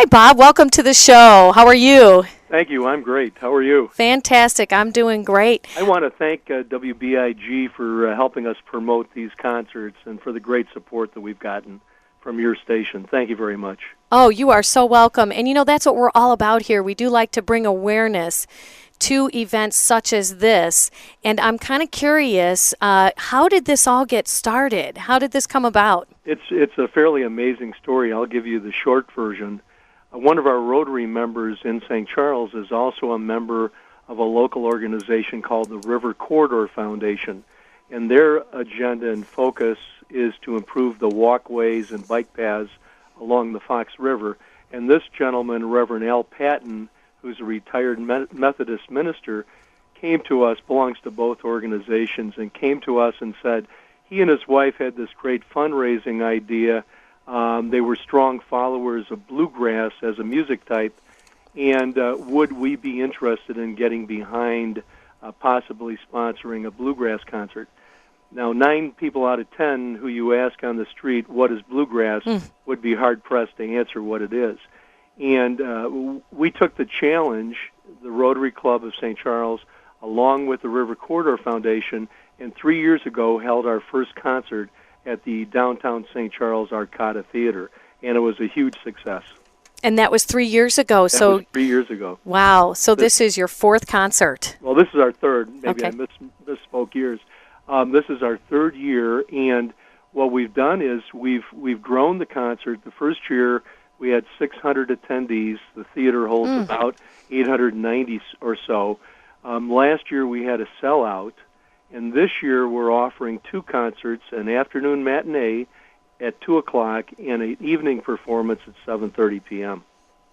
Hi, Bob. Welcome to the show. How are you? Thank you. I'm great. How are you? Fantastic. I'm doing great. I want to thank WBIG for helping us promote these concerts and for the great support that we've gotten from your station. Thank you very much. Oh, you are so welcome. And that's what we're all about here. We do like to bring awareness to events such as this. And I'm kind of curious, how did this all get started? How did this come about? It's a fairly amazing story. I'll give you the short version. One of our Rotary members in St. Charles is also a member of a local organization called the River Corridor Foundation. And their agenda and focus is to improve the walkways and bike paths along the Fox River. And this gentleman, Reverend Al Patton, who's a retired Methodist minister, came to us, belongs to both organizations, and came to us and said he and his wife had this great fundraising idea. They were strong followers of Bluegrass as a music type, and would we be interested in getting behind possibly sponsoring a Bluegrass concert? Now, 9 people out of 10 who you ask on the street, what is Bluegrass, would be hard-pressed to answer what it is. And we took the challenge, the Rotary Club of St. Charles, along with the River Corridor Foundation, and 3 years ago held our first concert at the downtown St. Charles Arcada Theater, and it was a huge success. And that was 3 years ago. That was 3 years ago. Wow. So this is your 4th concert. Well, this is our 3rd. Maybe okay. I misspoke years. This is our 3rd year, and what we've done is we've grown the concert. The first year we had 600 attendees. The theater holds about 890 or so. Last year we had a sellout, and this year we're offering 2 concerts, an afternoon matinee at 2 o'clock and an evening performance at 7:30 p.m.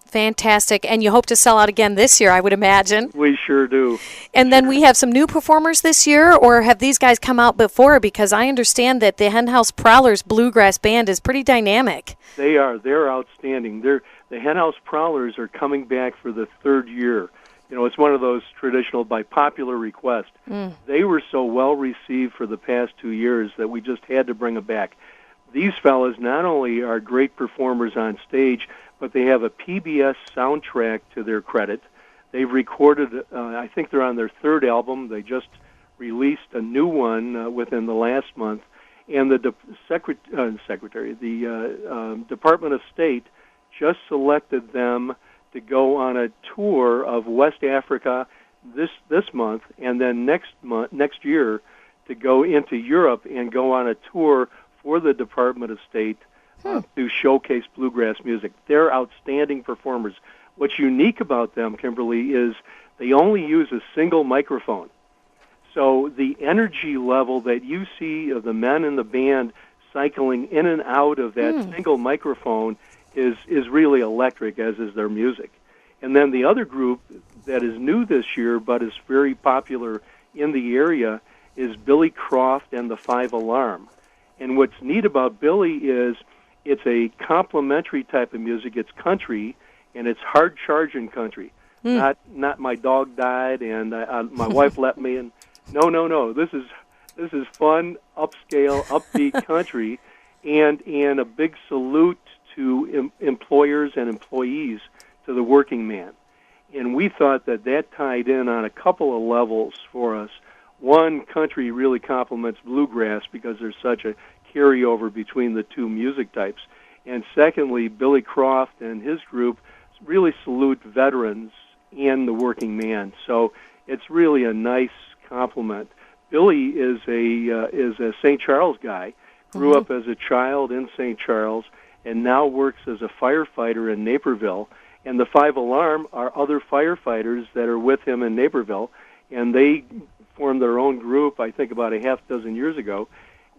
Fantastic. And you hope to sell out again this year, I would imagine. We sure do. And then we have some new performers this year, or have these guys come out before? Because I understand that the Henhouse Prowlers Bluegrass Band is pretty dynamic. They are. They're outstanding. The Henhouse Prowlers are coming back for the 3rd year. It's one of those traditional by popular request. They were so well received for the past 2 years that we just had to bring them back. These fellas not only are great performers on stage, but they have a PBS soundtrack to their credit. They've recorded, I think they're on their 3rd album. They just released a new one within the last month. And the Department of State just selected them to go on a tour of West Africa this month, and then next year to go into Europe and go on a tour for the Department of State to showcase bluegrass music. They're outstanding performers. What's unique about them, Kimberly, is they only use a single microphone. So the energy level that you see of the men in the band cycling in and out of that single microphone is really electric, as is their music. And then the other group that is new this year but is very popular in the area is Billy Croft and the 5 Alarm. And what's neat about Billy is it's a complementary type of music. It's country, and it's hard-charging country. Not my dog died and my wife left me. And no. This is fun, upscale, upbeat country, and a big salute to employers and employees, to the working man. And we thought that tied in on a couple of levels for us. One, country really complements bluegrass because there's such a carryover between the 2 music types. And secondly, Billy Croft and his group really salute veterans and the working man. So it's really a nice complement. Billy is a St. Charles guy, grew up as a child in St. Charles, and now works as a firefighter in Naperville. And the 5 Alarm are other firefighters that are with him in Naperville, and they formed their own group, I think, about a half dozen years ago,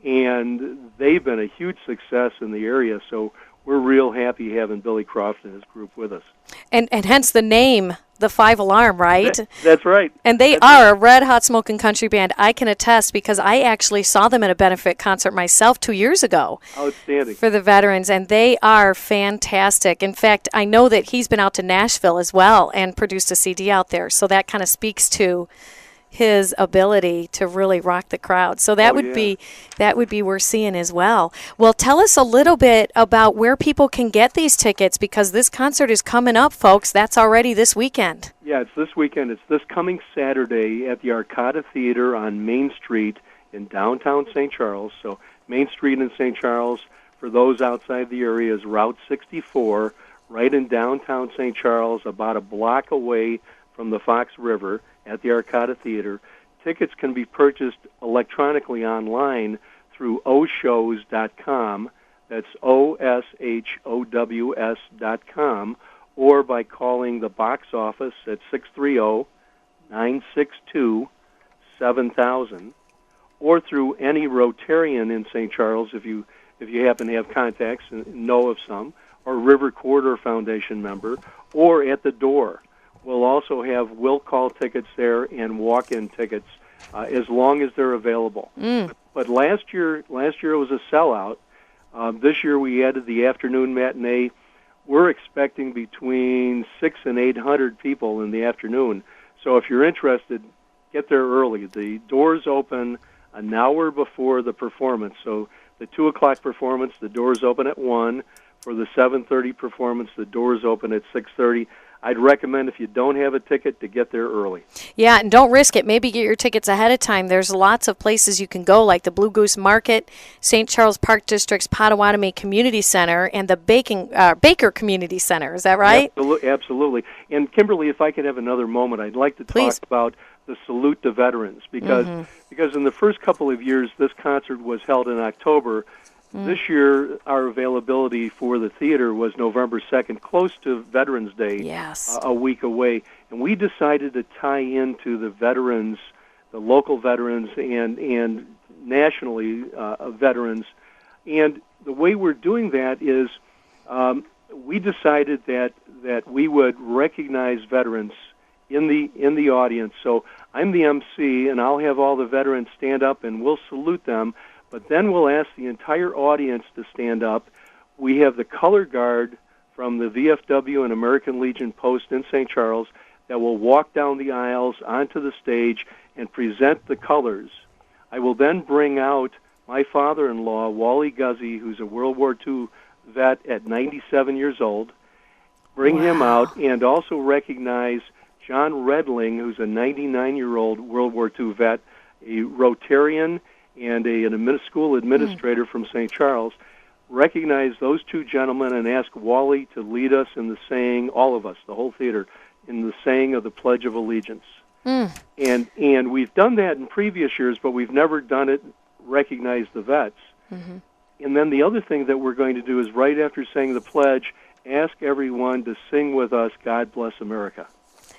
and they've been a huge success in the area. So we're real happy having Billy Croft and his group with us. And hence the name, the 5 Alarm, right? That's right. And they are a red-hot smoking country band. I can attest because I actually saw them at a benefit concert myself 2 years ago. Outstanding. For the veterans, and they are fantastic. In fact, I know that he's been out to Nashville as well and produced a CD out there, so that kind of speaks to his ability to really rock the crowd. So that would be worth seeing as well. Well, tell us a little bit about where people can get these tickets, because this concert is coming up, folks. That's already this weekend. Yeah, it's this weekend. It's this coming Saturday at the Arcata Theater on Main Street in downtown St. Charles. So Main Street in St. Charles, for those outside the area, is Route 64, right in downtown St. Charles, about a block away from the Fox River at the Arcata Theater. Tickets can be purchased electronically online through oshows.com. That's OSHOWS.com, or by calling the box office at 630-962-7000, or through any Rotarian in St. Charles if you happen to have contacts and know of some, or River Corridor Foundation member, or at the door. We'll also have will call tickets there and walk-in tickets as long as they're available. But last year it was a sellout. This year we added the afternoon matinee. We're expecting between 600 and 800 people in the afternoon. So if you're interested, get there early. The doors open an hour before the performance. So the 2 o'clock performance, the doors open at 1. For the 7:30 performance, the doors open at 6:30. I'd recommend, if you don't have a ticket, to get there early. Yeah, and don't risk it. Maybe get your tickets ahead of time. There's lots of places you can go, like the Blue Goose Market, St. Charles Park District's Potawatomi Community Center, and the Baker Community Center. Is that right? Absolutely. And Kimberly, if I could have another moment, I'd like to talk about the Salute to Veterans, because in the first couple of years, this concert was held in October. This year, our availability for the theater was November 2nd, close to Veterans Day, a week away. And we decided to tie into the veterans, the local veterans, and nationally veterans. And the way we're doing that is we decided that we would recognize veterans in the audience. So I'm the MC, and I'll have all the veterans stand up, and we'll salute them. But then we'll ask the entire audience to stand up. We have the color guard from the VFW and American Legion Post in St. Charles that will walk down the aisles onto the stage and present the colors. I will then bring out my father-in-law, Wally Guzzi, who's a World War II vet at 97 years old, bring him out, and also recognize John Redling, who's a 99-year-old World War II vet, a Rotarian, and a school administrator from St. Charles. Recognize those two gentlemen and ask Wally to lead us in the saying, all of us, the whole theater, in the saying of the Pledge of Allegiance. And we've done that in previous years, but we've never done it recognize the vets. And then the other thing that we're going to do is, right after saying the pledge, ask everyone to sing with us, God Bless America.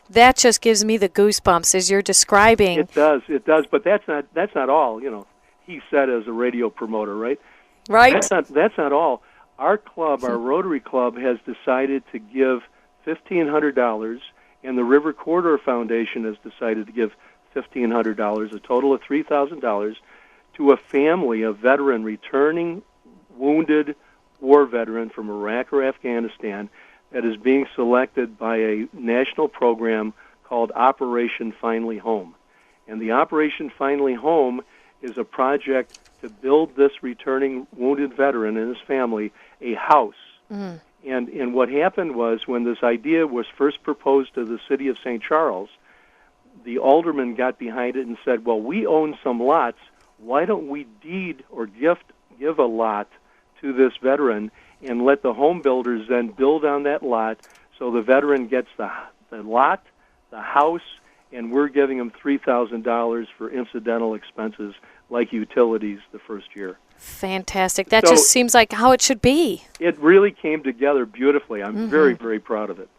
That just gives me the goosebumps as you're describing. It does, but that's not all, he said as a radio promoter, right? Right. That's not all. Our club, our Rotary Club, has decided to give $1,500, and the River Corridor Foundation has decided to give $1,500, a total of $3,000, to a family, a veteran, returning wounded war veteran from Iraq or Afghanistan, that is being selected by a national program called Operation Finally Home. And the Operation Finally Home is a project to build this returning wounded veteran and his family a house. And what happened was, when this idea was first proposed to the city of St. Charles, the alderman got behind it and said, well, we own some lots. Why don't we deed or give a lot to this veteran and let the home builders then build on that lot, so the veteran gets the lot, the house, and we're giving him $3,000 for incidental expenses like utilities the first year. Fantastic. That just seems like how it should be. It really came together beautifully. I'm very, very proud of it.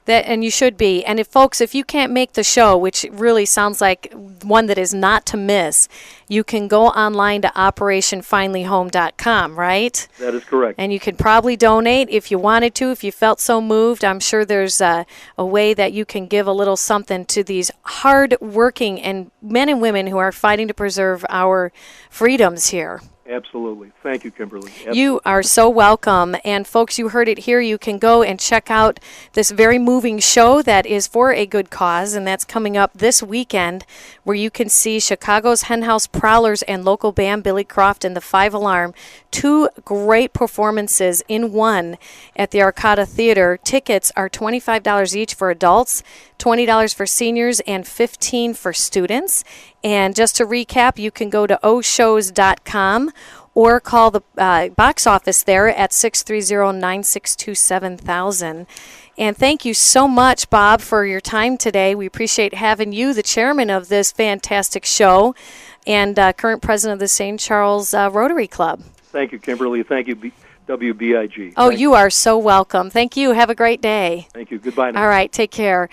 And you should be. And if you can't make the show, which really sounds like one that is not to miss, you can go online to OperationFinallyHome.com, right? That is correct. And you could probably donate if you wanted to, if you felt so moved. I'm sure there's a way that you can give a little something to these hard-working and men and women who are fighting to preserve our freedoms here. Absolutely. Thank you, Kimberly. Absolutely. You are so welcome. And folks, you heard it here. You can go and check out this very moving show that is for a good cause, and that's coming up this weekend, where you can see Chicago's Henhouse Prowlers and local band Billy Croft and the Five Alarm. Two great performances in one at the Arcata Theater. Tickets are $25 each for adults, $20 for seniors, and $15 for students. And just to recap, you can go to oshows.com or call the box office there at 630-962-7000. And thank you so much, Bob, for your time today. We appreciate having you, the chairman of this fantastic show and current president of the St. Charles Rotary Club. Thank you, Kimberly. Thank you, WBIG. Oh, you are so welcome. Thank you. Have a great day. Thank you. Goodbye now. All right. Take care.